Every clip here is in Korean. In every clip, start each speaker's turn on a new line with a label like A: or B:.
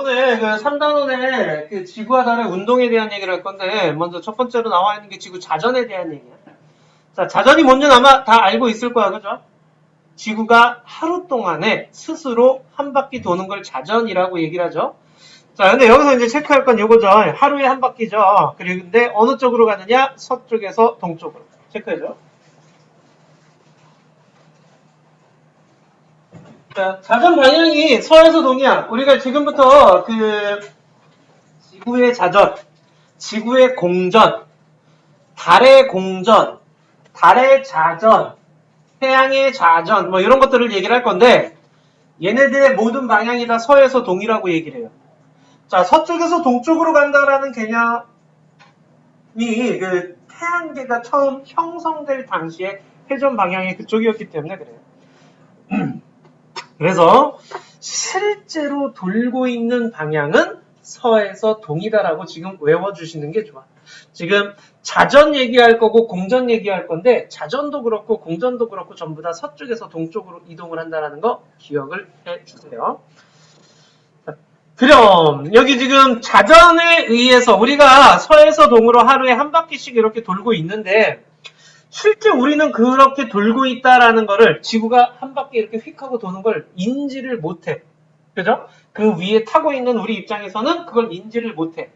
A: 요번에 그 3단원의 그 지구와 달의 운동에 대한 얘기를 할 건데, 먼저 첫 번째로 나와 있는 게 지구 자전에 대한 얘기야. 자, 자전이 뭔지 아마 다 알고 있을 거야, 그죠? 지구가 하루 동안에 스스로 한 바퀴 도는 걸 자전이라고 얘기를 하죠. 자, 근데 여기서 이제 체크할 건 요거죠. 하루에 한 바퀴죠. 그리고 근데 어느 쪽으로 가느냐? 서쪽에서 동쪽으로. 체크해줘. 자, 자전 방향이 서에서 동이야. 우리가 지금부터 그 지구의 자전, 지구의 공전, 달의 공전, 달의 자전, 태양의 자전, 뭐 이런 것들을 얘기를 할 건데, 얘네들의 모든 방향이 다 서에서 동이라고 얘기를 해요. 자, 서쪽에서 동쪽으로 간다라는 개념이 그 태양계가 처음 형성될 당시에 회전 방향이 그쪽이었기 때문에 그래요. 그래서 실제로 돌고 있는 방향은 서에서 동이다라고 지금 외워주시는 게 좋아. 지금 자전 얘기할 거고 공전 얘기할 건데 자전도 그렇고 공전도 그렇고 전부 다 서쪽에서 동쪽으로 이동을 한다는 거 기억을 해주세요. 그럼 여기 지금 자전에 의해서 우리가 서에서 동으로 하루에 한 바퀴씩 이렇게 돌고 있는데 실제 우리는 그렇게 돌고 있다라는 거를 지구가 한 바퀴 이렇게 휙 하고 도는 걸 인지를 못해. 그죠? 그 위에 타고 있는 우리 입장에서는 그걸 인지를 못해.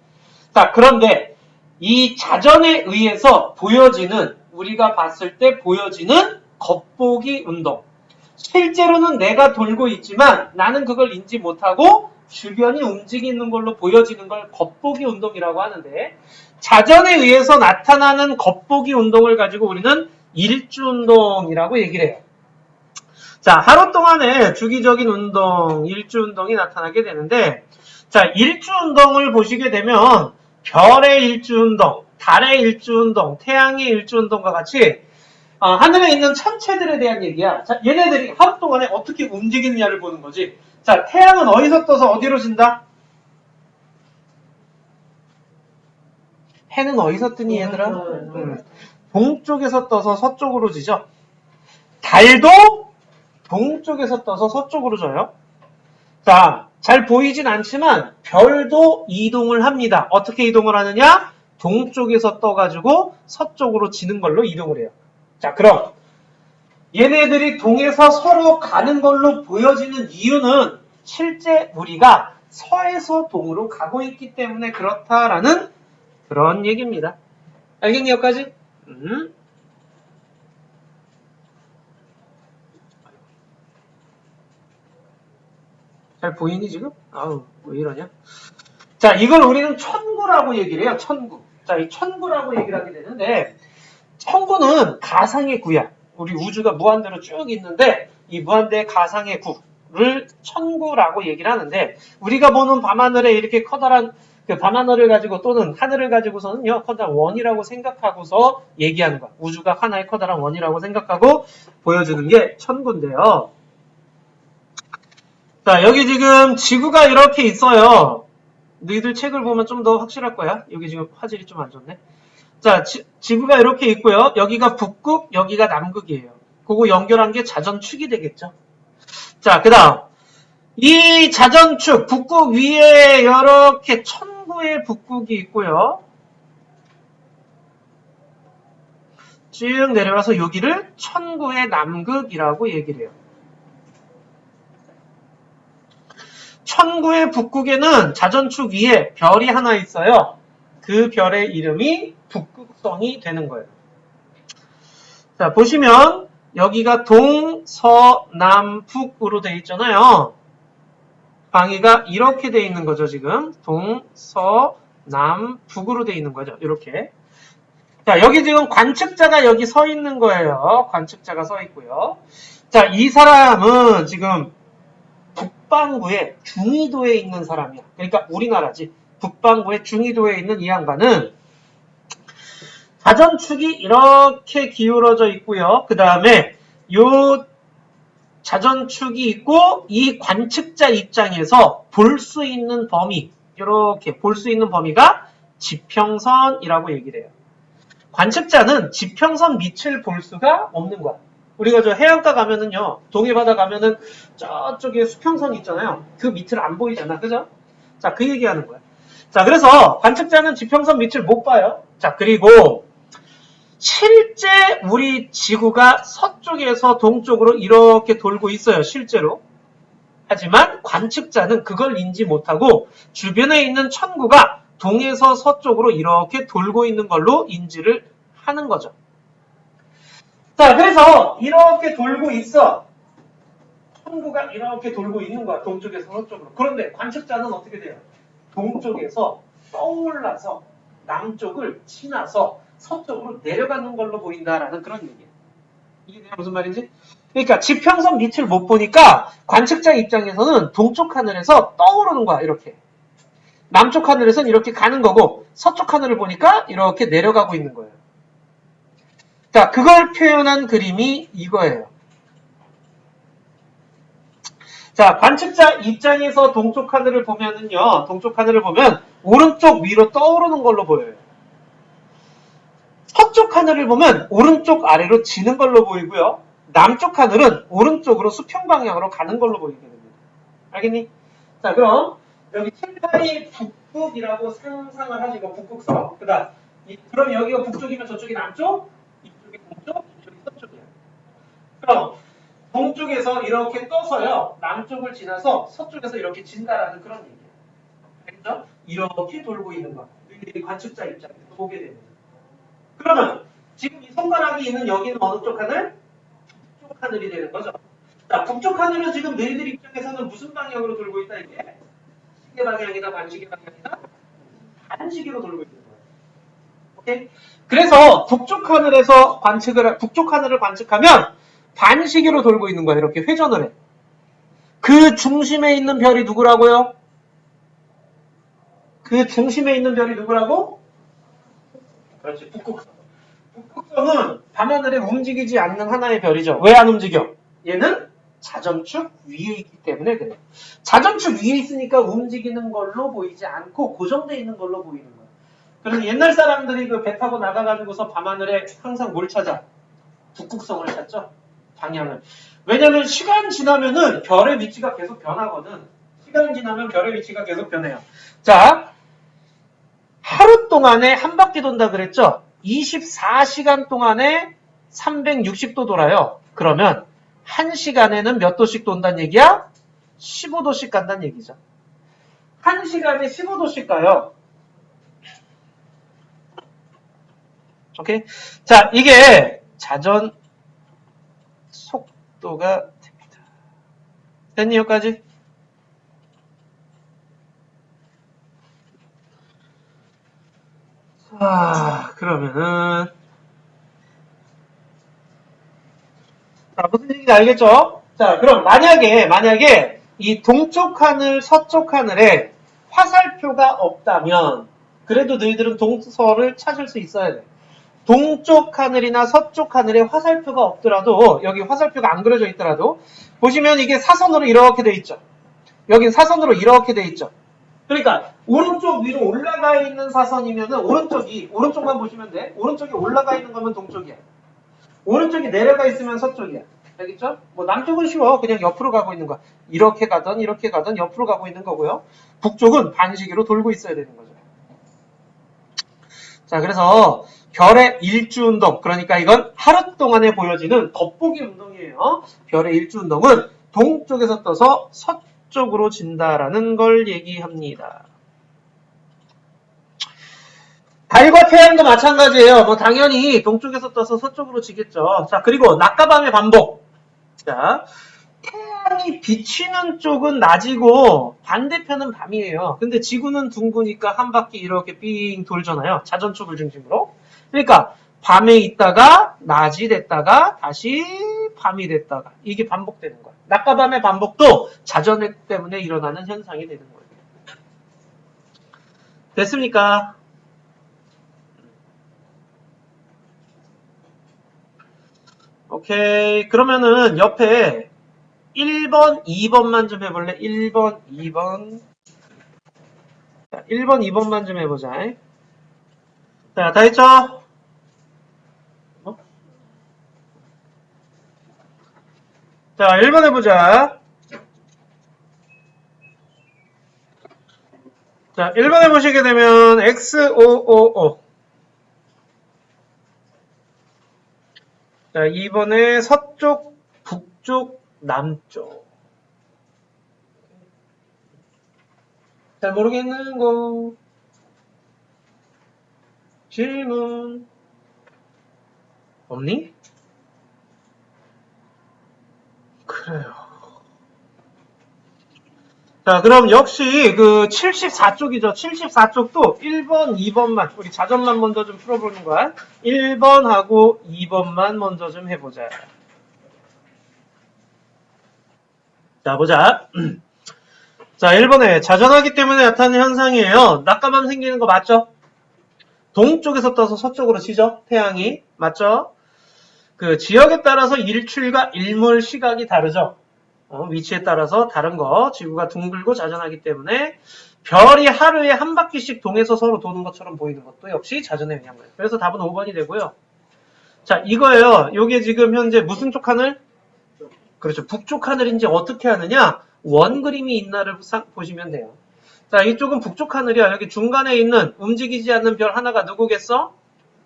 A: 자, 그런데 이 자전에 의해서 보여지는, 우리가 봤을 때 보여지는 겉보기 운동. 실제로는 내가 돌고 있지만 나는 그걸 인지 못하고 주변이 움직이는 걸로 보여지는 걸 겉보기 운동이라고 하는데, 자전에 의해서 나타나는 겉보기 운동을 가지고 우리는 일주운동이라고 얘기를 해요. 자, 하루 동안에 주기적인 운동, 일주운동이 나타나게 되는데, 자, 일주운동을 보시게 되면 별의 일주운동, 달의 일주운동, 태양의 일주운동과 같이 하늘에 있는 천체들에 대한 얘기야. 자, 얘네들이 하루 동안에 어떻게 움직이느냐를 보는 거지. 자, 태양은 어디서 떠서 어디로 진다? 해는 어디서 뜨니 얘들아? 동쪽에서 떠서 서쪽으로 지죠. 달도 동쪽에서 떠서 서쪽으로 져요. 자, 잘 보이진 않지만 별도 이동을 합니다. 어떻게 이동을 하느냐? 동쪽에서 떠가지고 서쪽으로 지는 걸로 이동을 해요. 자, 그럼 얘네들이 동에서 서로 가는 걸로 보여지는 이유는 실제 우리가 서에서 동으로 가고 있기 때문에 그렇다라는 그런 얘기입니다. 알겠니 여기까지? 잘 보이니 지금? 아우 왜 이러냐? 자, 이걸 우리는 천구라고 얘기를 해요. 천구. 자, 이 천구라고 얘기를 하게 되는데 천구는 가상의 구야. 우리 우주가 무한대로 쭉 있는데 이 무한대의 가상의 구를 천구라고 얘기를 하는데, 우리가 보는 밤하늘에 이렇게 커다란 그 밤하늘을 가지고 또는 하늘을 가지고서는요 커다란 원이라고 생각하고서 얘기하는 거야. 우주가 하나의 커다란 원이라고 생각하고 보여주는 게 천구인데요. 자, 여기 지금 지구가 이렇게 있어요. 너희들 책을 보면 좀 더 확실할 거야. 여기 지금 화질이 좀 안 좋네. 자, 지구가 이렇게 있고요. 여기가 북극, 여기가 남극이에요. 그거 연결한 게 자전축이 되겠죠. 자, 그 다음 이 자전축, 북극 위에 이렇게 천구의 북극이 있고요. 쭉 내려와서 여기를 천구의 남극이라고 얘기를 해요. 천구의 북극에는 자전축 위에 별이 하나 있어요. 그 별의 이름이 북극성이 되는 거예요. 자, 보시면 여기가 동, 서, 남, 북으로 되어 있잖아요. 방위가 이렇게 되어 있는 거죠, 지금. 동, 서, 남, 북으로 되어 있는 거죠. 이렇게. 자, 여기 지금 관측자가 여기 서 있는 거예요. 관측자가 서 있고요. 자, 이 사람은 지금 북반구의 중위도에 있는 사람이야. 그러니까 우리나라지. 북반구의 중위도에 있는 이 양반은 자전축이 이렇게 기울어져 있고요. 그 다음에 요 자전축이 있고 이 관측자 입장에서 볼 수 있는 범위, 이렇게 볼 수 있는 범위가 지평선이라고 얘기를 해요. 관측자는 지평선 밑을 볼 수가 없는 거야. 우리가 저 해안가 가면은요, 동해바다 가면은 저쪽에 수평선 있잖아요. 그 밑을 안 보이잖아, 그죠? 자, 그 얘기하는 거야. 자, 그래서 관측자는 지평선 밑을 못 봐요. 자, 그리고 실제 우리 지구가 서쪽에서 동쪽으로 이렇게 돌고 있어요. 실제로. 하지만 관측자는 그걸 인지 못하고 주변에 있는 천구가 동에서 서쪽으로 이렇게 돌고 있는 걸로 인지를 하는 거죠. 자, 그래서 이렇게 돌고 있어. 천구가 이렇게 돌고 있는 거야. 동쪽에서 서쪽으로. 그런데 관측자는 어떻게 돼요? 동쪽에서 떠올라서 남쪽을 지나서 서쪽으로 내려가는 걸로 보인다라는 그런 얘기예요. 이게 무슨 말인지? 그러니까 지평선 밑을 못 보니까 관측자 입장에서는 동쪽 하늘에서 떠오르는 거야. 이렇게. 남쪽 하늘에서는 이렇게 가는 거고 서쪽 하늘을 보니까 이렇게 내려가고 있는 거예요. 자, 그걸 표현한 그림이 이거예요. 자, 관측자 입장에서 동쪽 하늘을 보면은요, 동쪽 하늘을 보면 오른쪽 위로 떠오르는 걸로 보여요. 서쪽 하늘을 보면 오른쪽 아래로 지는 걸로 보이고요. 남쪽 하늘은 오른쪽으로 수평 방향으로 가는 걸로 보이게 됩니다. 알겠니? 자, 그럼 여기 칠판이 북극이라고 상상을 하시고 북극성. 그다음 그럼 여기가 북쪽이면 저쪽이 남쪽, 이쪽이 동쪽, 이쪽이 서쪽이야. 그럼 동쪽에서 이렇게 떠서요. 남쪽을 지나서 서쪽에서 이렇게 진다라는 그런 얘기예요. 알겠죠? 이렇게 돌고 있는 거. 너희들이 관측자 입장에서 보게 됩니다. 그러면 지금 이 손가락이 있는 여기는 어느 쪽 하늘? 북쪽 하늘이 되는 거죠. 자, 북쪽 하늘은 지금 너희들 입장에서는 무슨 방향으로 돌고 있다 이게? 시계 방향이다, 반시계 방향이다? 반시계로 돌고 있는 거예요. 오케이? 그래서 북쪽 하늘에서 북쪽 하늘을 관측하면 반시계로 돌고 있는 거예요. 이렇게 회전을 해. 그 중심에 있는 별이 누구라고요? 그 중심에 있는 별이 누구라고? 그렇지, 북극성. 북극성은 밤하늘에 움직이지 않는 하나의 별이죠. 왜 안 움직여? 얘는 자전축 위에 있기 때문에 그래. 자전축 위에 있으니까 움직이는 걸로 보이지 않고 고정되어 있는 걸로 보이는 거야. 그래서 옛날 사람들이 그 배 타고 나가가지고서 밤하늘에 항상 뭘 찾아? 북극성을 찾죠. 방향을. 왜냐면 시간 지나면은 별의 위치가 계속 변하거든. 시간 지나면 별의 위치가 계속 변해요. 자, 하루 동안에 한 바퀴 돈다 그랬죠? 24시간 동안에 360도 돌아요. 그러면 1시간에는 몇 도씩 돈다는 얘기야? 15도씩 간다는 얘기죠. 1시간에 15도씩 가요. 오케이? 자, 이게 자전 속도가 됩니다. 됐니, 여기까지? 자, 그러면은 자, 무슨 얘기인지 알겠죠? 자, 그럼 만약에 이 동쪽 하늘, 서쪽 하늘에 화살표가 없다면 그래도 너희들은 동서를 찾을 수 있어야 돼. 동쪽 하늘이나 서쪽 하늘에 화살표가 없더라도 여기 화살표가 안 그려져 있더라도 보시면 이게 사선으로 이렇게 돼 있죠. 여긴 사선으로 이렇게 돼 있죠. 그러니까 오른쪽 위로 올라가 있는 사선이면은 오른쪽만 보시면 돼. 오른쪽이 올라가 있는 거면 동쪽이야. 오른쪽이 내려가 있으면 서쪽이야. 알겠죠? 뭐 남쪽은 쉬워. 그냥 옆으로 가고 있는 거야. 이렇게 가던 옆으로 가고 있는 거고요. 북쪽은 반시계로 돌고 있어야 되는 거죠. 자, 그래서 별의 일주운동, 그러니까 이건 하루 동안에 보여지는 겉보기 운동이에요. 별의 일주운동은 동쪽에서 떠서 서쪽으로 진다라는 걸 얘기합니다. 달과 태양도 마찬가지예요. 뭐 당연히 동쪽에서 떠서 서쪽으로 지겠죠. 자, 그리고 낮과 밤의 반복. 자, 태양이 비치는 쪽은 낮이고 반대편은 밤이에요. 근데 지구는 둥그니까 한 바퀴 이렇게 삥 돌잖아요. 자전축을 중심으로. 그러니까 밤에 있다가 낮이 됐다가 다시 밤이 됐다가 이게 반복되는 거야. 낮과 밤의 반복도 자전액 때문에 일어나는 현상이 되는 거예요. 됐습니까? 오케이. 그러면은 옆에 1번, 2번만 좀 해볼래? 1번, 2번. 자, 1번, 2번만 좀 해보자. 자, 다 했죠? 자, 1번 해보자. 자, 1번에 보시게 되면 XOOO. 자, 2번에 서쪽, 북쪽, 남쪽. 잘 모르겠는 거. 질문. 없니? 그래요. 자, 그럼 역시 그 74쪽이죠. 74쪽도 1번, 2번만, 우리 자전만 먼저 좀 풀어보는 거야. 1번하고 2번만 먼저 좀 해보자. 자, 보자. 자, 1번에 자전하기 때문에 나타나는 현상이에요. 낮과밤 생기는 거 맞죠? 동쪽에서 떠서 서쪽으로 치죠? 태양이. 맞죠? 그 지역에 따라서 일출과 일몰 시각이 다르죠? 위치에 따라서 다른 거. 지구가 둥글고 자전하기 때문에 별이 하루에 한 바퀴씩 동에서 서로 도는 것처럼 보이는 것도 역시 자전의 영향이에요. 그래서 답은 5번이 되고요. 자, 이거예요. 요게 지금 현재 무슨 쪽 하늘? 그렇죠. 북쪽 하늘인지 어떻게 하느냐? 원 그림이 있나를 보시면 돼요. 자, 이쪽은 북쪽 하늘이야. 여기 중간에 있는 움직이지 않는 별 하나가 누구겠어?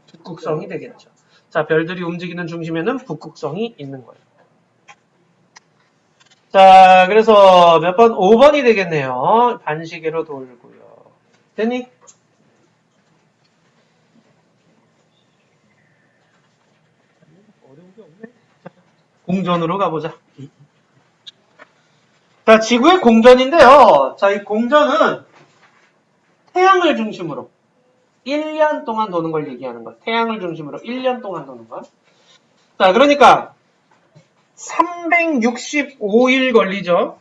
A: 북극성이 되겠죠. 자, 별들이 움직이는 중심에는 북극성이 있는 거예요. 자, 그래서 몇 번? 5번이 되겠네요. 반시계로 돌고요. 됐니? 어려운 게 없네. 공전으로 가보자. 자, 지구의 공전인데요. 자, 이 공전은 태양을 중심으로 1년 동안 도는 걸 얘기하는 거야. 태양을 중심으로 1년 동안 도는 거. 자, 그러니까 365일 걸리죠.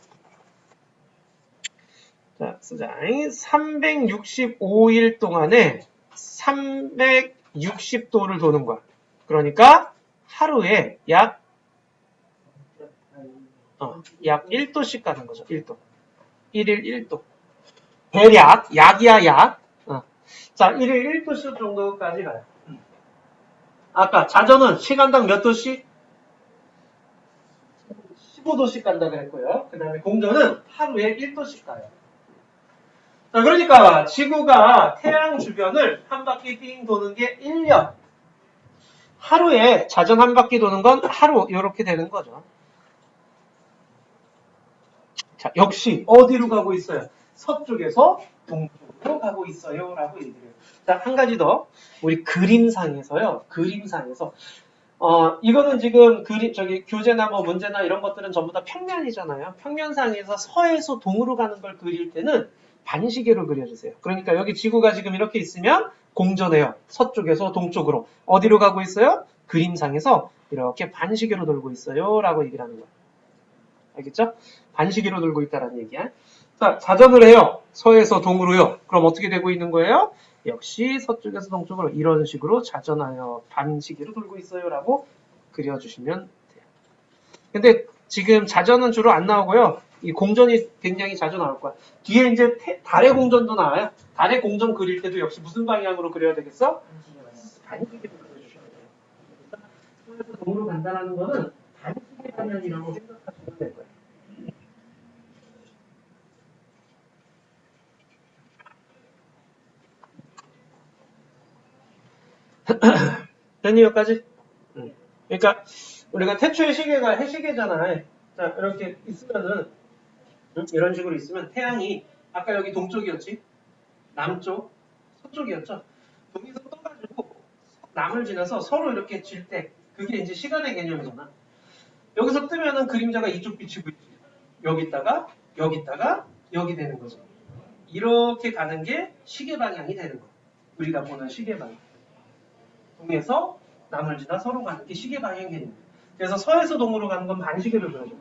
A: 자, 쓰자. 365일 동안에 360도를 도는 거야. 그러니까 하루에 약 1도씩 가는 거죠. 1도. 1일 1도. 대략, 약이야, 약. 자, 1일 1도씩 정도까지 가요. 아까 자전은 시간당 몇 도씩? 15도씩 간다 그랬고요. 그 다음에 공전은 하루에 1도씩 가요. 자, 그러니까 지구가 태양 주변을 한 바퀴 삥 도는 게 1년. 하루에 자전 한 바퀴 도는 건 하루 이렇게 되는 거죠. 자, 역시 어디로 가고 있어요? 서쪽에서 동쪽으로 가고 있어요. 라고 얘기를 해요. 자, 한 가지 더. 우리 그림상에서요. 그림상에서 이거는 지금 교재나 뭐 문제나 이런 것들은 전부 다 평면이잖아요. 평면상에서 서에서 동으로 가는 걸 그릴 때는 반시계로 그려주세요. 그러니까 여기 지구가 지금 이렇게 있으면 공전해요. 서쪽에서 동쪽으로. 어디로 가고 있어요? 그림상에서 이렇게 반시계로 돌고 있어요. 라고 얘기를 하는 거예요. 알겠죠? 반시계로 돌고 있다는 얘기야. 자, 자전을 해요. 서에서 동으로요. 그럼 어떻게 되고 있는 거예요? 역시 서쪽에서 동쪽으로 이런 식으로 자전하여 반시계로 돌고 있어요. 라고 그려주시면 돼요. 근데 지금 자전은 주로 안 나오고요. 이 공전이 굉장히 자주 나올 거야. 뒤에 이제 달의 공전도 나와요. 달의 공전 그릴 때도 역시 무슨 방향으로 그려야 되겠어? 반시계로 그려주셔야 돼요. 서에서 동으로 간다는 거는 반시계 방향이라고 생각하시면 될 거예요. 됐니 여기까지? 그러니까 우리가 태초의 시계가 해시계잖아요. 자, 이렇게 있으면은 이런 식으로 있으면 태양이 아까 여기 동쪽이었지? 남쪽, 서쪽이었죠? 동에서 떠가지고 남을 지나서 서로 이렇게 질 때 그게 이제 시간의 개념이잖아. 여기서 뜨면은 그림자가 이쪽 비치고 있지. 여기 있다가 여기 있다가 여기 되는 거죠. 이렇게 가는 게 시계 방향이 되는 거야. 우리가 보는 시계 방향. 동에서 남을 지나 서로 가는 게 시계 방향 개념. 그래서 서에서 동으로 가는 건 반시계를 그려줘요.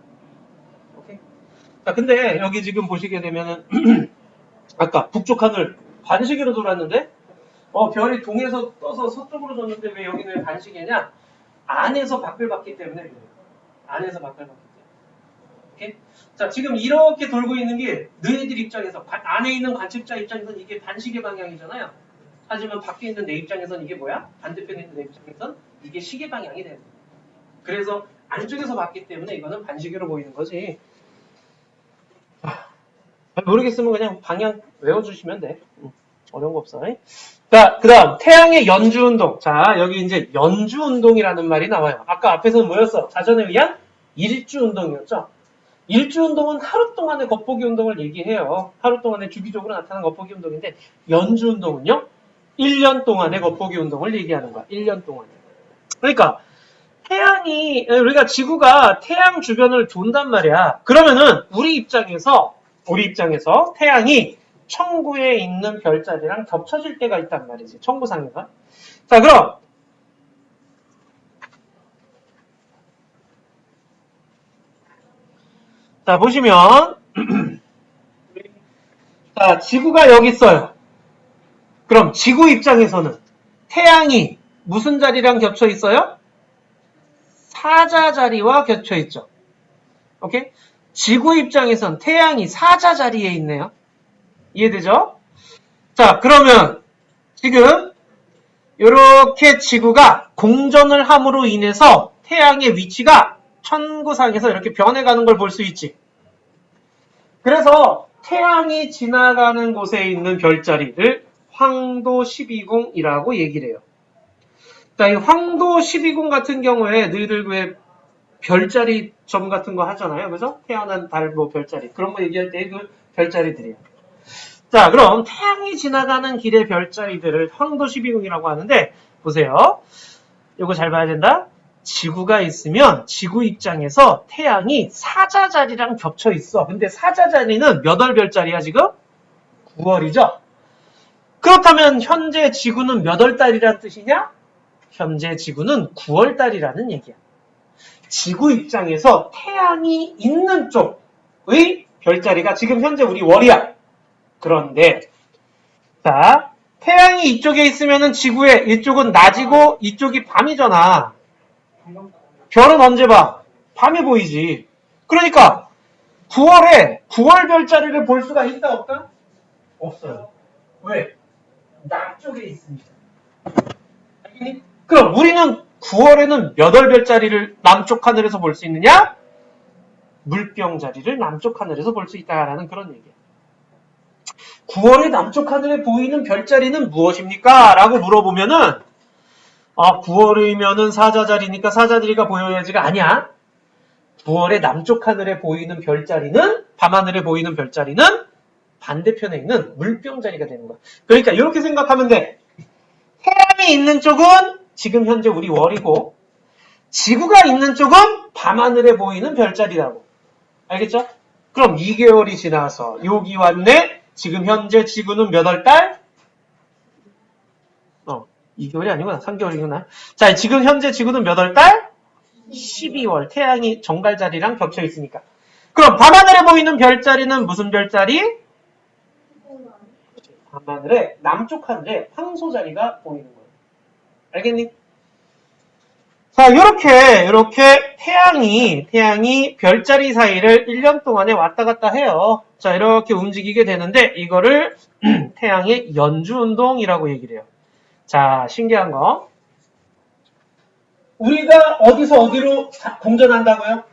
A: 오케이? 자, 근데 여기 지금 보시게 되면은 아까 북쪽 하늘 반시계로 돌았는데 별이 동에서 떠서 서쪽으로 졌는데 왜 여기는 왜 반시계냐? 안에서 밖을 봤기 때문에 그래요. 안에서 밖을 봤기 때문에. 오케이? 자, 지금 이렇게 돌고 있는 게 너희들 입장에서 안에 있는 관측자 입장에서는 이게 반시계 방향이잖아요. 하지만 밖에 있는 내 입장에선 이게 뭐야? 반대편에 있는 내 입장에선 이게 시계 방향이 되는 거야. 그래서 안쪽에서 봤기 때문에 이거는 반시계로 보이는 거지. 모르겠으면 그냥 방향 외워주시면 돼. 어려운 거 없어. 자, 그 다음, 태양의 연주운동. 자, 여기 이제 연주운동이라는 말이 나와요. 아까 앞에서는 뭐였어? 자전에 의한 일주운동이었죠? 일주운동은 하루 동안의 겉보기 운동을 얘기해요. 하루 동안의 주기적으로 나타나는 겉보기 운동인데, 연주운동은요? 1년 동안의 겉보기 운동을 얘기하는 거야. 1년 동안. 그러니까, 우리가 지구가 태양 주변을 돈단 말이야. 그러면은, 우리 입장에서 태양이 천구에 있는 별자리랑 겹쳐질 때가 있단 말이지. 천구상에서. 자, 그럼 자, 보시면 자, 지구가 여기 있어요. 그럼 지구 입장에서는 태양이 무슨 자리랑 겹쳐 있어요? 사자 자리와 겹쳐 있죠. 오케이? 지구 입장에선 태양이 사자 자리에 있네요. 이해되죠? 자, 그러면 지금 이렇게 지구가 공전을 함으로 인해서 태양의 위치가 천구상에서 이렇게 변해가는 걸 볼 수 있지. 그래서 태양이 지나가는 곳에 있는 별자리를 황도 12궁이라고 얘기를 해요. 자, 이 황도 12궁 같은 경우에 너희들 왜 별자리 점 같은 거 하잖아요. 그죠? 태어난 달 뭐 별자리. 그런 거 얘기할 때 그 별자리들이에요. 자, 그럼 태양이 지나가는 길의 별자리들을 황도 12궁이라고 하는데, 보세요. 이거 잘 봐야 된다. 지구가 있으면 지구 입장에서 태양이 사자 자리랑 겹쳐 있어. 근데 사자 자리는 몇 월 별자리야 지금? 9월이죠. 그렇다면 현재 지구는 몇 월 달이란 뜻이냐? 현재 지구는 9월 달이라는 얘기야. 지구 입장에서 태양이 있는 쪽의 별자리가 지금 현재 우리 월이야. 그런데 자, 태양이 이쪽에 있으면은 지구에 이쪽은 낮이고 이쪽이 밤이잖아. 별은 언제 봐? 밤에 보이지. 그러니까 9월에 9월 별자리를 볼 수가 있다 없다? 없어요. 왜? 남쪽에 있습니다. 알겠니? 그럼 우리는 9월에는 몇 월 별자리를 남쪽 하늘에서 볼 수 있느냐? 물병 자리를 남쪽 하늘에서 볼 수 있다라는 그런 얘기야. 9월의 남쪽 하늘에 보이는 별자리는 무엇입니까? 라고 물어보면은 9월이면은 사자자리니까 사자자리가 보여야지가 아니야. 9월의 남쪽 하늘에 보이는 별자리는 밤하늘에 보이는 별자리는 반대편에 있는 물병 자리가 되는 거야. 그러니까 이렇게 생각하면 돼. 태양이 있는 쪽은 지금 현재 우리 월이고 지구가 있는 쪽은 밤하늘에 보이는 별자리라고. 알겠죠? 그럼 2개월이 지나서 여기 왔네. 지금 현재 지구는 몇 월 달? 2개월이 아니구나. 3개월이구나. 자, 지금 현재 지구는 몇 월 달? 12월. 태양이 정갈 자리랑 겹쳐 있으니까. 그럼 밤하늘에 보이는 별자리는 무슨 별자리? 밤하늘에 남쪽 하늘에 황소 자리가 보이는 거예요. 알겠니? 자, 이렇게 태양이 별자리 사이를 1년 동안에 왔다 갔다 해요. 자, 이렇게 움직이게 되는데 이거를 태양의 연주운동이라고 얘기를 해요. 자, 신기한 거. 우리가 어디서 어디로 공전한다고요?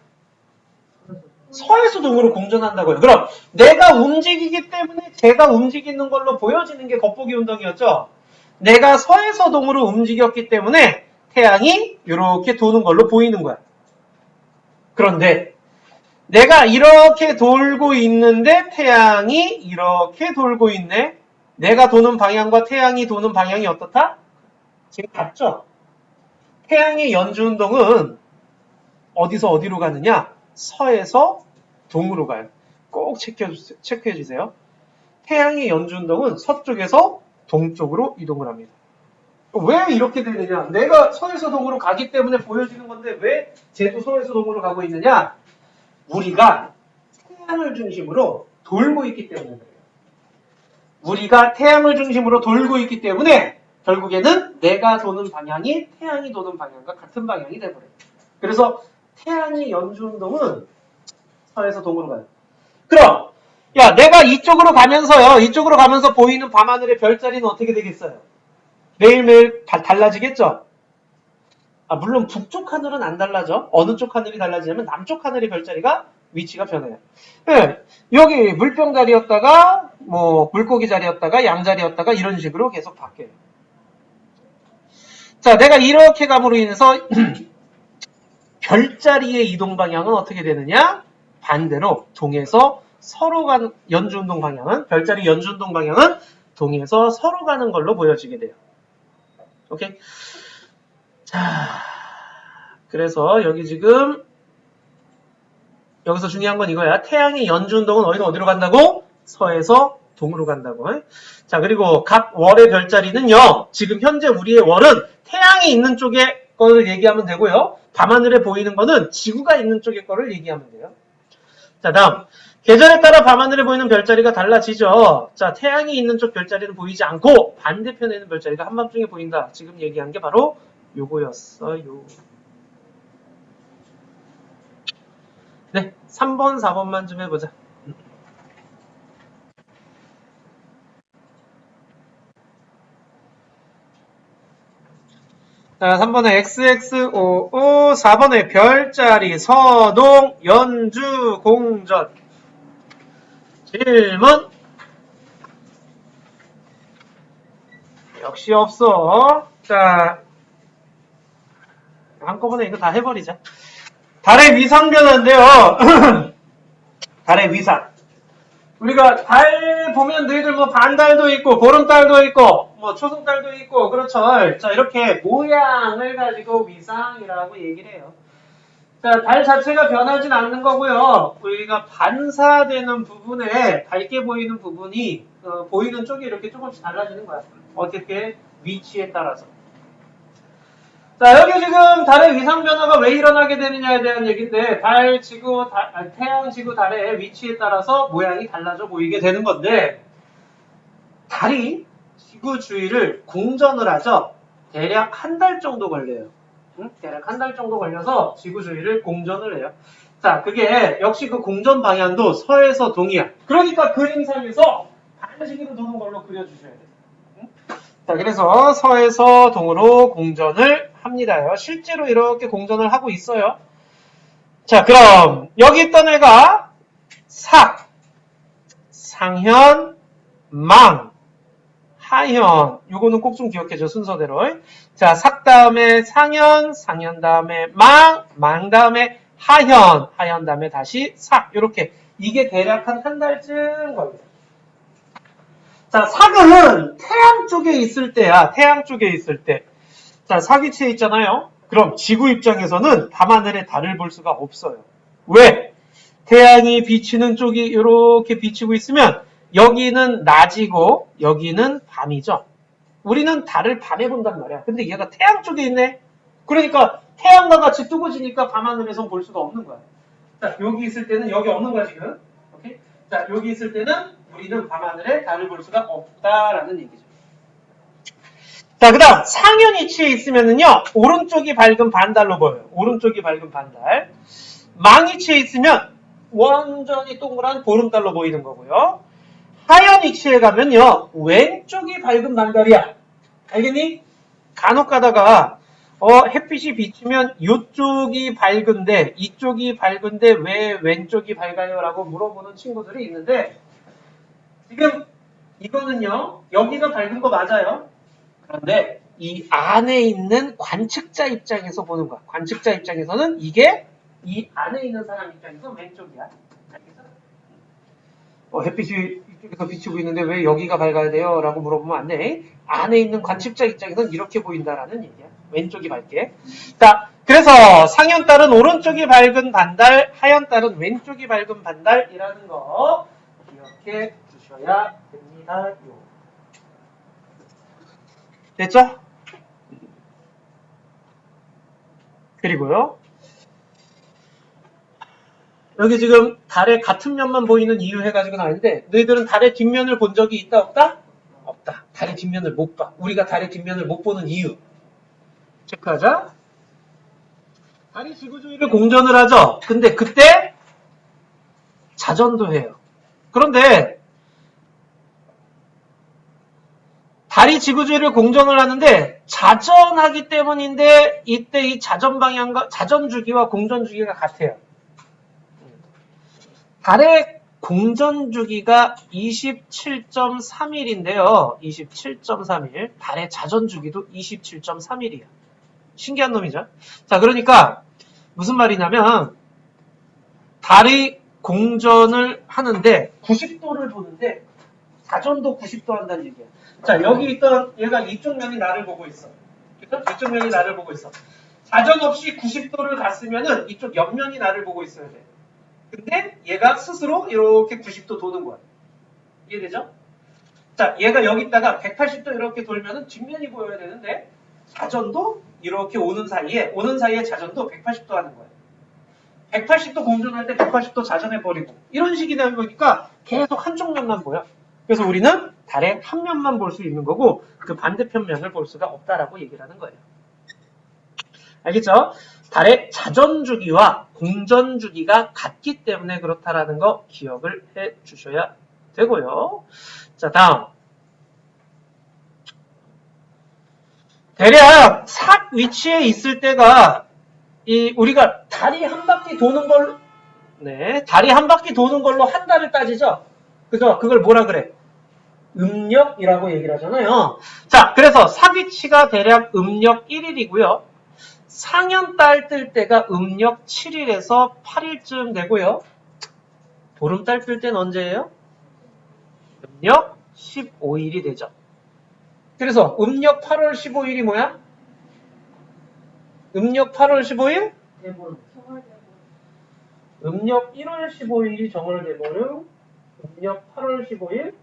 A: 서에서 동으로 공전한다고요. 그럼 내가 움직이기 때문에 제가 움직이는 걸로 보여지는 게 겉보기 운동이었죠. 내가 서에서 동으로 움직였기 때문에 태양이 이렇게 도는 걸로 보이는 거야. 그런데 내가 이렇게 돌고 있는데 태양이 이렇게 돌고 있네. 내가 도는 방향과 태양이 도는 방향이 어떻다? 지금 같죠? 태양의 연주운동은 어디서 어디로 가느냐? 서에서 동으로 가요. 꼭 체크해 주세요. 태양의 연주운동은 서쪽에서 동쪽으로 이동을 합니다. 왜 이렇게 되느냐? 내가 서에서 동으로 가기 때문에 보여지는 건데 왜 쟤도 서에서 동으로 가고 있느냐? 우리가 태양을 중심으로 돌고 있기 때문에 그래요. 우리가 태양을 중심으로 돌고 있기 때문에 결국에는 내가 도는 방향이 태양이 도는 방향과 같은 방향이 돼버려요. 그래서 태양의 연주운동은 서에서 동으로 가요. 그럼 야, 내가 이쪽으로 가면서 보이는 밤하늘의 별자리는 어떻게 되겠어요? 매일매일 달라지겠죠? 물론 북쪽 하늘은 안 달라져. 어느 쪽 하늘이 달라지냐면 남쪽 하늘의 별자리가 위치가 변해요. 네, 여기 물병 자리였다가 뭐 물고기 자리였다가 양 자리였다가 이런 식으로 계속 바뀌어요. 자, 내가 이렇게 감으로 인해서 별자리의 이동 방향은 어떻게 되느냐? 반대로 동에서 서로 가는 연주운동 방향은 별자리 연주운동 방향은 동에서 서로 가는 걸로 보여지게 돼요. 오케이? 자, 그래서 여기 지금 여기서 중요한 건 이거야. 태양의 연주운동은 어디로 간다고? 서에서 동으로 간다고. 자, 그리고 각 월의 별자리는요. 지금 현재 우리의 월은 태양이 있는 쪽에 거를 얘기하면 되고요. 밤하늘에 보이는 거는 지구가 있는 쪽의 거를 얘기하면 돼요. 자, 다음. 계절에 따라 밤하늘에 보이는 별자리가 달라지죠. 자, 태양이 있는 쪽 별자리는 보이지 않고 반대편에 있는 별자리가 한밤중에 보인다. 지금 얘기한 게 바로 요거였어요. 네, 3번, 4번만 좀 해보자. 자, 3번에 XXOO, 4번에 별자리, 서동, 연주, 공전. 질문? 역시 없어. 자, 한꺼번에 이거 다 해버리자. 달의 위상 변화인데요. 달의 위상. 우리가 달 보면 너희들 뭐 반달도 있고 보름달도 있고 뭐 초승달도 있고 그렇죠. 자, 이렇게 모양을 가지고 위상이라고 얘기를 해요. 자, 달 자체가 변하진 않는 거고요. 우리가 반사되는 부분에 밝게 보이는 부분이 보이는 쪽이 이렇게 조금씩 달라지는 거야. 어떻게? 위치에 따라서. 자, 여기 지금 달의 위상 변화가 왜 일어나게 되느냐에 대한 얘기인데 달, 지구, 태양, 지구, 달의 위치에 따라서 모양이 달라져 보이게 되는 건데 달이 지구 주위를 공전을 하죠. 대략 한 달 정도 걸려요. 대략 한 달 정도 걸려서 지구 주위를 공전을 해요. 자, 그게 역시 그 공전 방향도 서에서 동이야. 그러니까 그림상에서 반시계로 도는 걸로 그려주셔야 돼요. 자, 그래서 서에서 동으로 공전을 합니다요. 실제로 이렇게 공전을 하고 있어요. 자, 그럼 여기 있던 애가 삭, 상현, 망, 하현. 요거는 꼭 좀 기억해줘, 순서대로. 자, 삭 다음에 상현, 상현 다음에 망, 망 다음에 하현, 하현 다음에 다시 삭. 요렇게. 이게 대략 한 달쯤 걸려요. 자, 삭은 태양 쪽에 있을 때야. 태양 쪽에 있을 때. 자, 사기치에 있잖아요. 그럼 지구 입장에서는 밤하늘에 달을 볼 수가 없어요. 왜? 태양이 비치는 쪽이 이렇게 비치고 있으면 여기는 낮이고 여기는 밤이죠. 우리는 달을 밤에 본단 말이야. 근데 얘가 태양 쪽에 있네. 그러니까 태양과 같이 뜨거지니까 밤하늘에선 볼 수가 없는 거야. 자, 여기 있을 때는 여기 없는 거야 지금. 오케이? 자, 여기 있을 때는 우리는 밤하늘에 달을 볼 수가 없다라는 얘기죠. 자, 그 다음 상현 위치에 있으면은요 오른쪽이 밝은 반달로 보여요. 오른쪽이 밝은 반달. 망 위치에 있으면 완전히 동그란 보름달로 보이는 거고요. 하현 위치에 가면요 왼쪽이 밝은 반달이야. 알겠니? 간혹 가다가 햇빛이 비치면 이쪽이 밝은데 이쪽이 밝은데 왜 왼쪽이 밝아요? 라고 물어보는 친구들이 있는데 지금 이거는요 여기가 밝은 거 맞아요. 그런데 이 안에 있는 관측자 입장에서 보는 거야. 관측자 입장에서는 이게 이 안에 있는 사람 입장에서 왼쪽이야. 알겠어? 햇빛이 이쪽에서 비치고 있는데 왜 여기가 밝아야 돼요? 라고 물어보면 안 돼. 안에 있는 관측자 입장에서는 이렇게 보인다라는 얘기야. 왼쪽이 밝게. 자, 그래서 상현달은 오른쪽이 밝은 반달, 하현달은 왼쪽이 밝은 반달이라는 거 기억해 주셔야 됩니다. 됐죠? 그리고요. 여기 지금 달의 같은 면만 보이는 이유 해가지고 나왔는데 너희들은 달의 뒷면을 본 적이 있다 없다? 없다. 달의 뒷면을 못 봐. 우리가 달의 뒷면을 못 보는 이유 체크하자. 달이 지구 주위를 공전을 하죠. 근데 그때 자전도 해요. 그런데 달이 지구 주위를 공전을 하는데 자전하기 때문인데 이때 이 자전 방향과 자전 주기와 공전 주기가 같아요. 달의 공전 주기가 27.3일인데요. 27.3일. 달의 자전 주기도 27.3일이에요. 신기한 놈이죠. 자, 그러니까 무슨 말이냐면 달이 공전을 하는데 90도를 도는데 자전도 90도 한다는 얘기야. 자, 여기 있던 얘가 이쪽 면이 나를 보고 있어. 그죠? 이쪽 면이 나를 보고 있어. 자전 없이 90도를 갔으면은 이쪽 옆면이 나를 보고 있어야 돼. 근데 얘가 스스로 이렇게 90도 도는 거야. 이해되죠? 자, 얘가 여기 있다가 180도 이렇게 돌면은 뒷면이 보여야 되는데 자전도 이렇게 오는 사이에 자전도 180도 하는 거야. 180도 공전할 때 180도 자전해버리고 이런 식이 되는 거니까 계속 한쪽 면만 보여. 그래서 우리는 달의 한 면만 볼 수 있는 거고 그 반대편 면을 볼 수가 없다라고 얘기를 하는 거예요. 알겠죠? 달의 자전 주기와 공전 주기가 같기 때문에 그렇다라는 거 기억을 해 주셔야 되고요. 자, 다음. 대략 삭 위치에 있을 때가 우리가 달이 한 바퀴 도는 걸로 달이 한 바퀴 도는 걸로 한 달을 따지죠. 그죠? 그걸 뭐라 그래? 음력이라고 얘기를 하잖아요. 자, 그래서 삭 위치가 대략 음력 1일이고요. 상현달 뜰 때가 음력 7일에서 8일쯤 되고요. 보름달 뜰 때는 언제예요? 음력 15일이 되죠. 그래서 음력 8월 15일이 뭐야? 음력 8월 15일? 음력 1월 15일이 정월대보름. 음력 8월 15일?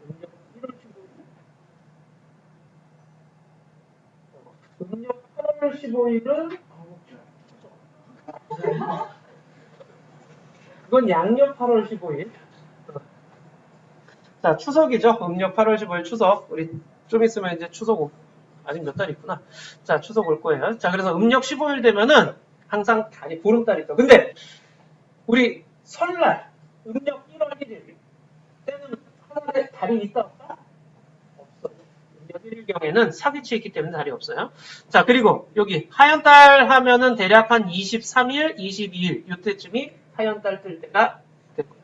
A: 음력 1월 15일? 음력 8월 15일은 그건 양력 8월 15일. 자, 추석이죠. 음력 8월 15일 추석. 우리 좀 있으면 이제 추석 아직 몇 달 있구나. 자, 추석 올 거예요. 자, 그래서 음력 15일 되면은 항상 달이 보름달이 있다. 근데 우리 설날 음력 1월 1일 때는 하늘에 달이 있다 없다? 없어. 음력 1일경에는 사기치에 있기 때문에 달이 없어요. 자, 그리고 여기 하얀달 하면은 대략 한 23일, 22일 이때쯤이 하얀달 뜰 때가 되고요.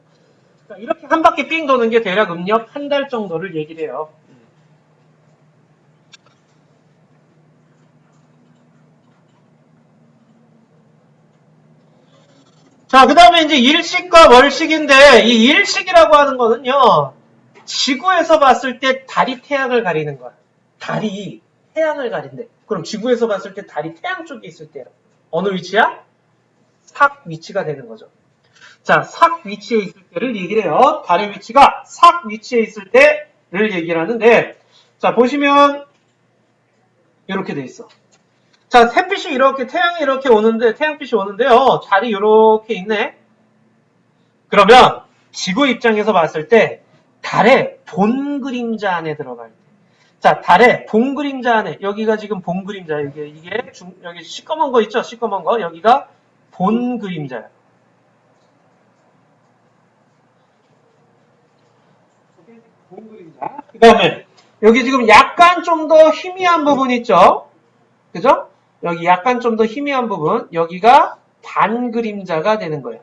A: 자, 이렇게 한 바퀴 삥 도는 게 대략 음력 한 달 정도를 얘기를 해요. 자, 그 다음에 이제 일식과 월식인데, 이 일식이라고 하는 거는요, 지구에서 봤을 때 달이 태양을 가리는 거야. 달이 태양을 가린대. 그럼 지구에서 봤을 때 달이 태양 쪽에 있을 때, 어느 위치야? 삭 위치가 되는 거죠. 자, 삭 위치에 있을 때를 얘기를 해요. 달의 위치가 삭 위치에 있을 때를 얘기를 하는데, 자, 보시면, 이렇게 돼 있어. 자, 햇빛이 이렇게, 태양이 이렇게 오는데, 태양빛이 오는데요. 달이 이렇게 있네. 그러면, 지구 입장에서 봤을 때, 달의 본 그림자 안에 들어갈 때. 자, 달의 본 그림자 안에, 여기가 지금 본 그림자, 여기 시꺼먼 거 있죠? 시꺼먼 거. 여기가 본 그림자야. 본 그림자. 그 다음에, 여기 지금 약간 좀 더 희미한 부분 있죠? 그죠? 여기 약간 좀 더 희미한 부분, 여기가 반 그림자가 되는 거예요.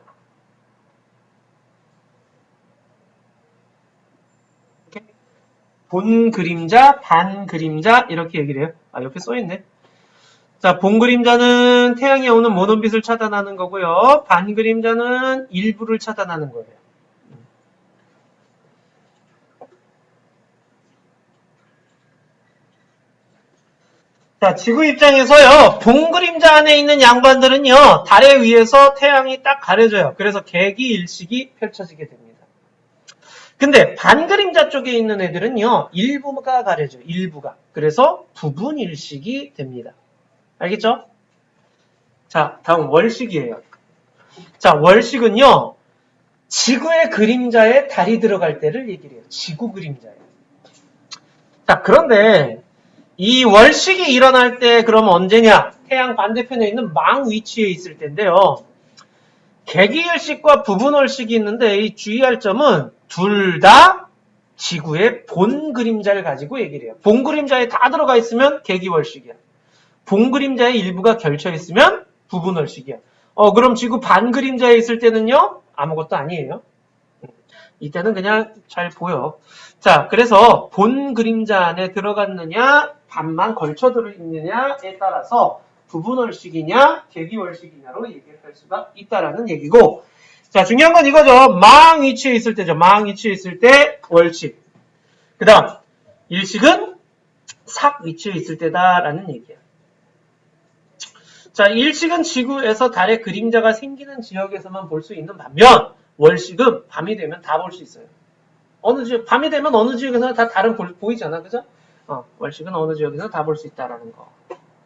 A: 이렇게. 본 그림자, 반 그림자 이렇게 얘기를 해요. 아, 옆에 써있네. 자, 본 그림자는 태양이 오는 모논빛을 차단하는 거고요. 반 그림자는 일부를 차단하는 거예요. 자, 지구 입장에서요, 본 그림자 안에 있는 양반들은요, 달에 의해서 태양이 딱 가려져요. 그래서 개기일식이 펼쳐지게 됩니다. 근데 반 그림자 쪽에 있는 애들은요, 일부가 가려져요. 일부가. 그래서 부분일식이 됩니다. 알겠죠? 자, 다음 월식이에요. 자, 월식은요, 지구의 그림자에 달이 들어갈 때를 얘기를 해요. 지구 그림자에. 자, 그런데 이 월식이 일어날 때 그럼 언제냐? 태양 반대편에 있는 망 위치에 있을 텐데요. 개기일식과 부분월식이 있는데 이 주의할 점은 둘 다 지구의 본 그림자를 가지고 얘기를 해요. 본 그림자에 다 들어가 있으면 개기월식이야. 본 그림자의 일부가 결쳐 있으면 부분월식이야. 그럼 지구 반 그림자에 있을 때는요? 아무것도 아니에요. 이때는 그냥 잘 보여. 자, 그래서 본 그림자 안에 들어갔느냐, 반만 걸쳐 들어있느냐에 따라서 부분월식이냐, 계기월식이냐로 얘기할 수가 있다라는 얘기고, 자, 중요한 건 이거죠. 망 위치에 있을 때죠. 망 위치에 있을 때 월식. 그 다음, 일식은 삭 위치에 있을 때다라는 얘기야. 자, 일식은 지구에서 달의 그림자가 생기는 지역에서만 볼 수 있는 반면, 월식은 밤이 되면 다 볼 수 있어요. 어느 지역, 밤이 되면 어느 지역에서는 다 다른 보이잖아. 그죠? 월식은 어느 지역에서 다 볼 수 있다라는 거.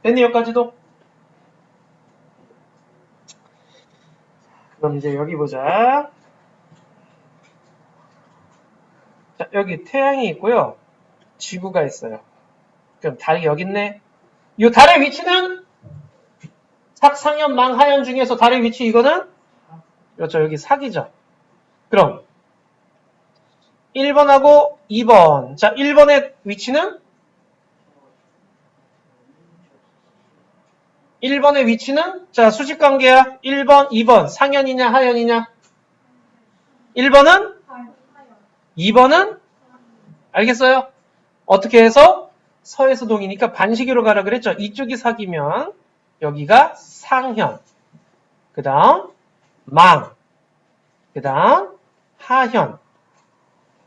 A: 됐니, 여기까지도? 그럼 이제 여기 보자. 자, 여기 태양이 있고요. 지구가 있어요. 그럼 달이 여기 있네. 이 달의 위치는 삭, 상현, 망, 하현 중에서 달의 위치 이거는? 그렇죠. 여기 삭이죠. 그럼 1번하고 2번. 자, 1번의 위치는? 1번의 위치는? 자, 수직관계야. 1번, 2번. 상현이냐, 하현이냐? 1번은? 2번은? 알겠어요? 어떻게 해서? 서에서 동이니까 반시계로 가라 그랬죠? 이쪽이 삭이면 여기가 상현. 그 다음 망. 그 다음 하현.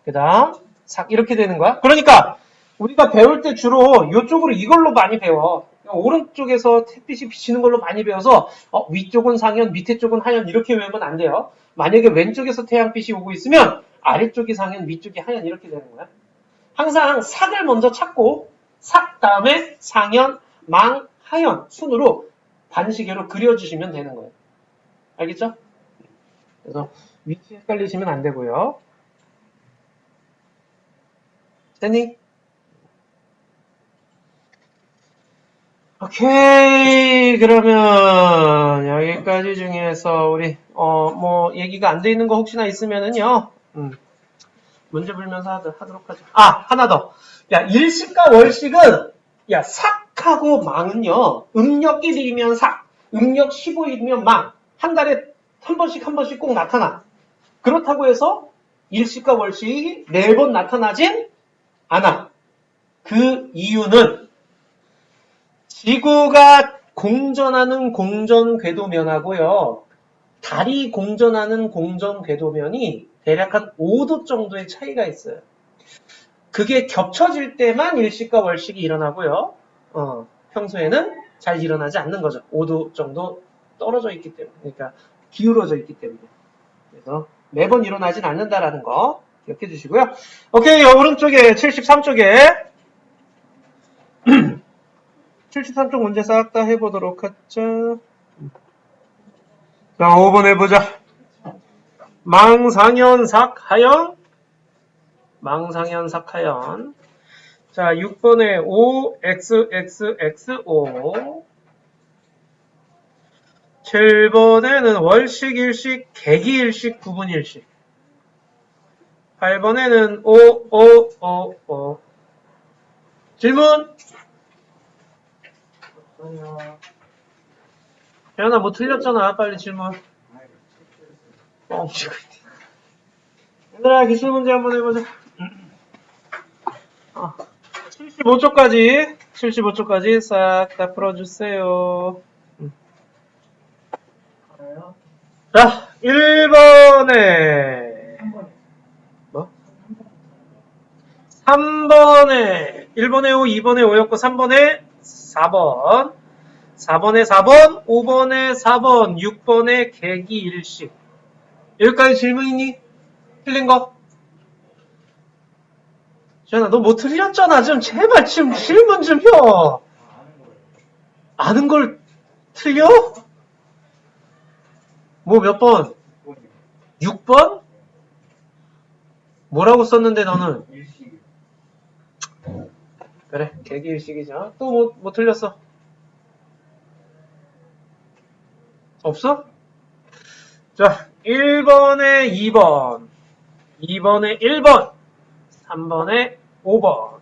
A: 그 다음 삭. 이렇게 되는 거야. 그러니까 우리가 배울 때 주로 이쪽으로 이걸로 많이 배워. 오른쪽에서 햇빛이 비치는 걸로 많이 배워서 위쪽은 상현, 밑에 쪽은 하현 이렇게 외우면 안 돼요. 만약에 왼쪽에서 태양빛이 오고 있으면 아래쪽이 상현, 위쪽이 하현 이렇게 되는 거야. 항상 삭을 먼저 찾고 삭 다음에 상현, 망, 하현 순으로 반시계로 그려주시면 되는 거예요. 알겠죠? 그래서 위치 헷갈리시면 안 되고요. 됐니? 오케이. 그러면 여기까지 중에서 우리 뭐 얘기가 안 돼 있는 거 혹시나 있으면은요. 문제 풀면서 하도록 하죠. 하나 더. 야, 일식과 월식은 야, 삭하고 망은요. 음력 1일이면 삭, 음력 15일이면 망. 한 달에 한 번씩 꼭 나타나. 그렇다고 해서 일식과 월식이 4번 나타나진 않아. 그 이유는 지구가 공전하는 공전 궤도면하고요. 달이 공전하는 공전 궤도면이 대략 한 5도 정도의 차이가 있어요. 그게 겹쳐질 때만 일식과 월식이 일어나고요. 평소에는 잘 일어나지 않는 거죠. 5도 정도 떨어져 있기 때문에. 그러니까 기울어져 있기 때문에. 그래서 매번 일어나진 않는다라는 거 기억해 주시고요. 오케이, 오른쪽에 73쪽에 73쪽 문제 싹 다 해보도록 하죠. 자, 5번 해보자. 망상현삭하연. 망상현삭하연. 자, 6번에 O, X, X, X, O. 7번에는 월식, 일식, 계기일식, 구분일식. 8번에는 O, O, O, O. 질문? 태연아, 뭐 틀렸잖아. 빨리 질문. 뻥치고 있네. 얘들아, 기출 문제 한번 해보자. 75초까지 싹 다 풀어주세요. 자, 1번에 뭐? 3번에 1번에 5, 2번에 5였고 3번에 4번 4번에 4번, 5번에 4번, 6번에 계기일식. 여기까지 질문 있니? 틀린 거? 지현아, 너 뭐 틀렸잖아. 좀 제발 지금 질문 좀 해. 아는 걸 틀려? 뭐 몇 번? 6번? 뭐라고 썼는데 너는? 그래, 계기일식이죠. 또 뭐 틀렸어? 없어? 자, 1번에 2번, 2번에 1번, 3번에 5번.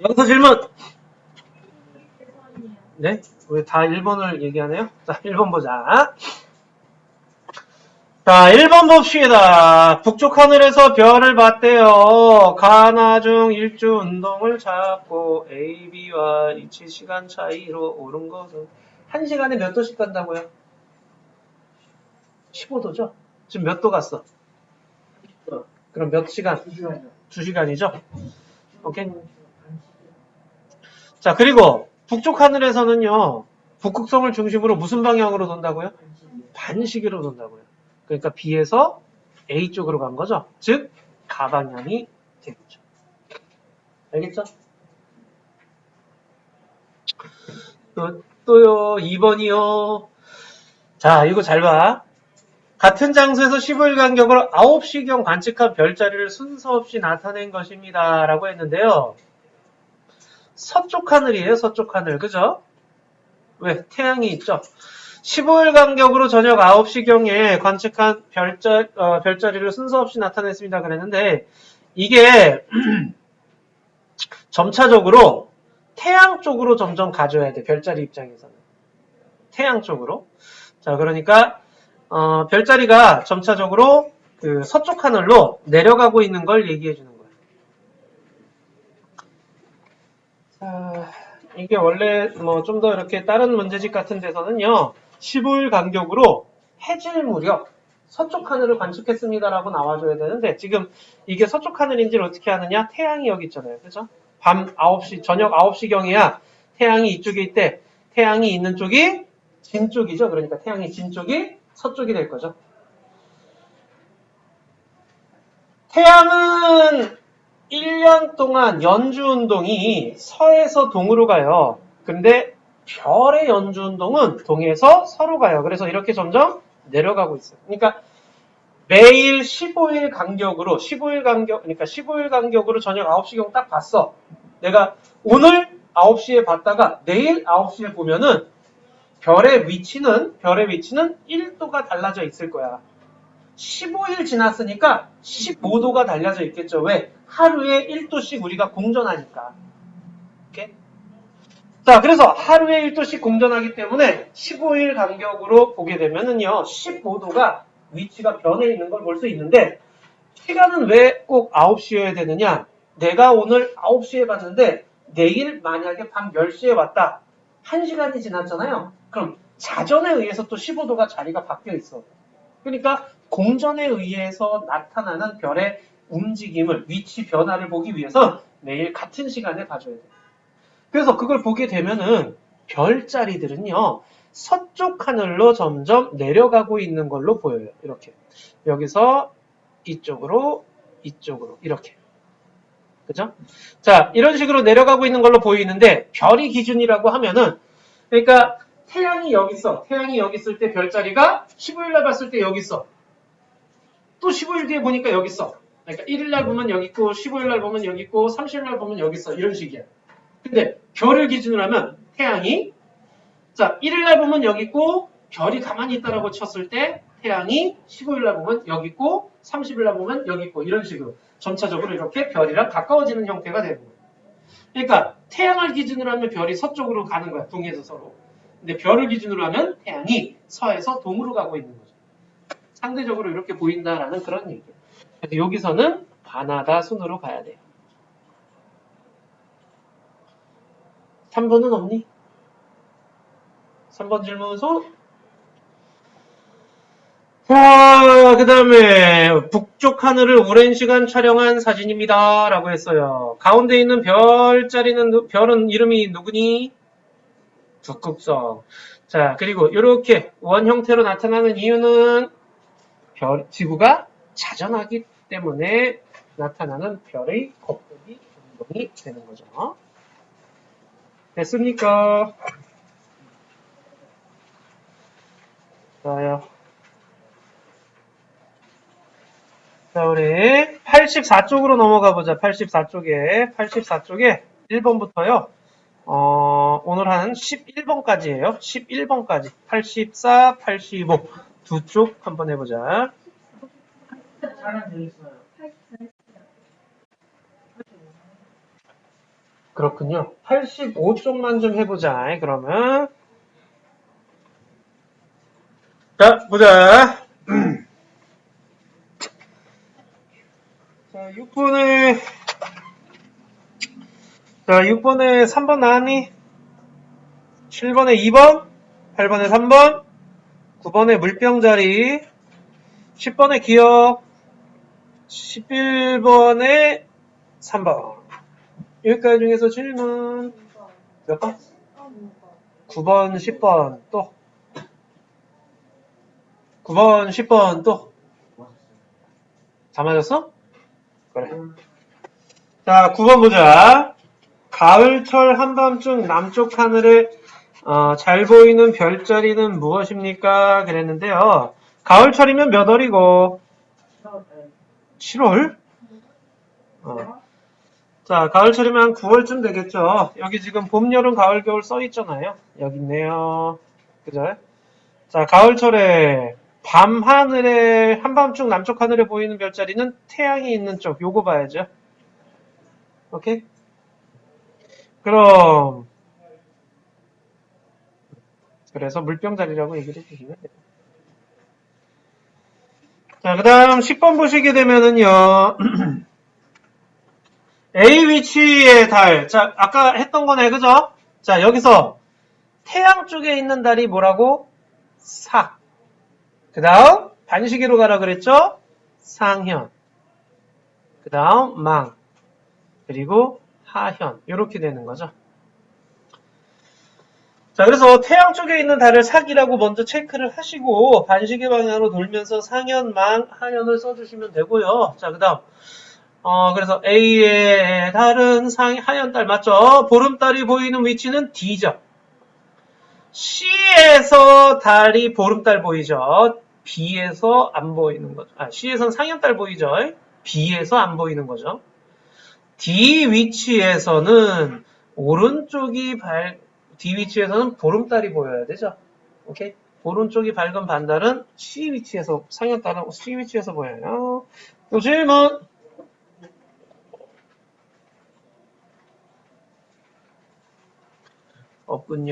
A: 여기서 질문. 네? 왜 다 1번을 얘기하네요? 자, 1번 보자. 자, 1번 봅시다. 북쪽 하늘에서 별을 봤대요. 가나중 일주 운동을 잡고 A, B와 위치 시간 차이로 오른 것은 1시간에 몇 도씩 간다고요? 15도죠? 지금 몇 도 갔어? 그럼 몇 시간? 2시간이죠? 오케이? 자, 그리고 북쪽 하늘에서는요, 북극성을 중심으로 무슨 방향으로 돈다고요? 반시계로 돈다고요. 그러니까 B에서 A 쪽으로 간 거죠. 즉, 가방향이 되겠죠. 알겠죠? 또요, 2번이요. 자, 이거 잘 봐. 같은 장소에서 15일 간격으로 9시경 관측한 별자리를 순서 없이 나타낸 것입니다. 라고 했는데요. 서쪽 하늘이에요, 서쪽 하늘. 그죠? 왜? 태양이 있죠? 15일 간격으로 저녁 9시경에 관측한 별자리를 순서 없이 나타냈습니다. 그랬는데, 이게 점차적으로 태양 쪽으로 점점 가져야 돼. 별자리 입장에서는. 태양 쪽으로. 자, 그러니까 별자리가 점차적으로 그 서쪽 하늘로 내려가고 있는 걸 얘기해 주는 거예요. 자, 이게 원래 뭐 좀 더 이렇게 다른 문제집 같은 데서는요. 15일 간격으로 해질 무렵 서쪽 하늘을 관측했습니다라고 나와줘야 되는데 지금 이게 서쪽 하늘인지를 어떻게 하느냐? 태양이 여기 있잖아요. 그죠? 밤 9시, 저녁 9시경이야 태양이 이쪽에 있대. 태양이 있는 쪽이 진 쪽이죠. 그러니까 태양이 진 쪽이 서쪽이 될 거죠. 태양은 1년 동안 연주운동이 서에서 동으로 가요. 근데 별의 연주운동은 동에서 서로 가요. 그래서 이렇게 점점 내려가고 있어요. 그러니까 매일 15일 간격으로, 그러니까 15일 간격으로 저녁 9시경 딱 봤어. 내가 오늘 9시에 봤다가 내일 9시에 보면은 별의 위치는 1도가 달라져 있을 거야. 15일 지났으니까 15도가 달라져 있겠죠. 왜? 하루에 1도씩 우리가 공전하니까. 오케이? 자, 그래서 하루에 1도씩 공전하기 때문에 15일 간격으로 보게 되면은요, 15도가 위치가 변해 있는 걸 볼 수 있는데, 시간은 왜 꼭 9시여야 되느냐? 내가 오늘 9시에 봤는데, 내일 만약에 밤 10시에 왔다. 1시간이 지났잖아요. 그럼 자전에 의해서 또 15도가 자리가 바뀌어 있어. 그러니까 공전에 의해서 나타나는 별의 움직임을, 위치 변화를 보기 위해서 매일 같은 시간에 봐줘야 돼. 그래서 그걸 보게 되면은 별자리들은요, 서쪽 하늘로 점점 내려가고 있는 걸로 보여요. 이렇게. 여기서 이쪽으로, 이렇게. 그죠? 자, 이런 식으로 내려가고 있는 걸로 보이는데, 별이 기준이라고 하면은, 그러니까 태양이 여기 있어. 태양이 여기 있을 때 별자리가 15일날 봤을 때 여기 있어. 또 15일 뒤에 보니까 여기 있어. 그러니까 1일날 보면 여기 있고 15일날 보면 여기 있고 30일날 보면 여기 있어. 이런 식이야. 근데 별을 기준으로 하면 태양이 자 1일날 보면 여기 있고 별이 가만히 있다라고 쳤을 때 태양이 15일날 보면 여기 있고 30일날 보면 여기 있고 이런 식으로 점차적으로 이렇게 별이랑 가까워지는 형태가 되는 거예요. 그러니까 태양을 기준으로 하면 별이 서쪽으로 가는 거야. 동에서 서로. 근데 별을 기준으로 하면 태양이 서에서 동으로 가고 있는 거죠. 상대적으로 이렇게 보인다라는 그런 얘기예요. 그래서 여기서는 바나다 순으로 가야 돼요. 3번은 없니? 3번 질문 손. 자, 그 다음에 북쪽 하늘을 오랜 시간 촬영한 사진입니다. 라고 했어요. 가운데 있는 별은 이름이 누구니? 북극성. 자, 그리고 이렇게 원 형태로 나타나는 이유는 지구가 자전하기 때문에 나타나는 별의 곱돌이 운동이 되는 거죠. 됐습니까? 좋아요. 자, 우리 84쪽으로 넘어가 보자. 84쪽에 1번부터요. 오늘 한 11번까지예요. 11번까지. 84, 85 두 쪽 한번 해보자. 잘안 되겠어요. 그렇군요. 85쪽만 좀 해보자. 그러면. 자, 보자. 자, 6번에 3번 나왔니? 7번에 2번, 8번에 3번, 9번에 물병자리, 10번에 기억, 11번에 3번. 여기까지 중에서 질문 몇 번? 9번, 10번 또 9번, 10번 또 다 맞았어? 그래. 자, 9번 보자. 가을철 한밤중 남쪽 하늘에 잘 보이는 별자리는 무엇입니까? 그랬는데요. 가을철이면 몇 월이고? 7월? 자, 가을철이면 한 9월쯤 되겠죠. 여기 지금 봄, 여름, 가을, 겨울 써 있잖아요. 여기 있네요. 그죠? 자, 가을철에 밤 하늘에, 한밤중 남쪽 하늘에 보이는 별자리는 태양이 있는 쪽. 요거 봐야죠. 오케이? 그럼, 그래서 물병자리라고 얘기를 해주시면 돼요. 자, 그 다음 10번 보시게 되면은요. A 위치의 달. 자, 아까 했던 거네, 그죠? 자, 여기서 태양 쪽에 있는 달이 뭐라고? 사. 그 다음, 반시계로 가라 그랬죠? 상현. 그 다음, 망. 그리고 하현. 이렇게 되는 거죠. 자, 그래서 태양 쪽에 있는 달을 사기라고 먼저 체크를 하시고, 반시계 방향으로 돌면서 상현, 망, 하현을 써주시면 되고요. 자, 그 다음. 그래서 A의 달은 하현 달 맞죠? 보름달이 보이는 위치는 D죠. C에서 달이 보름달 보이죠? B에서 안 보이는 거죠. C에서는 상현달 보이죠? B에서 안 보이는 거죠. D 위치에서는 D 위치에서는 보름달이 보여야 되죠. 오케이? 오른쪽이 밝은 반달은 C 위치에서, 상현달은 C 위치에서 보여요. 또 질문! 없군요.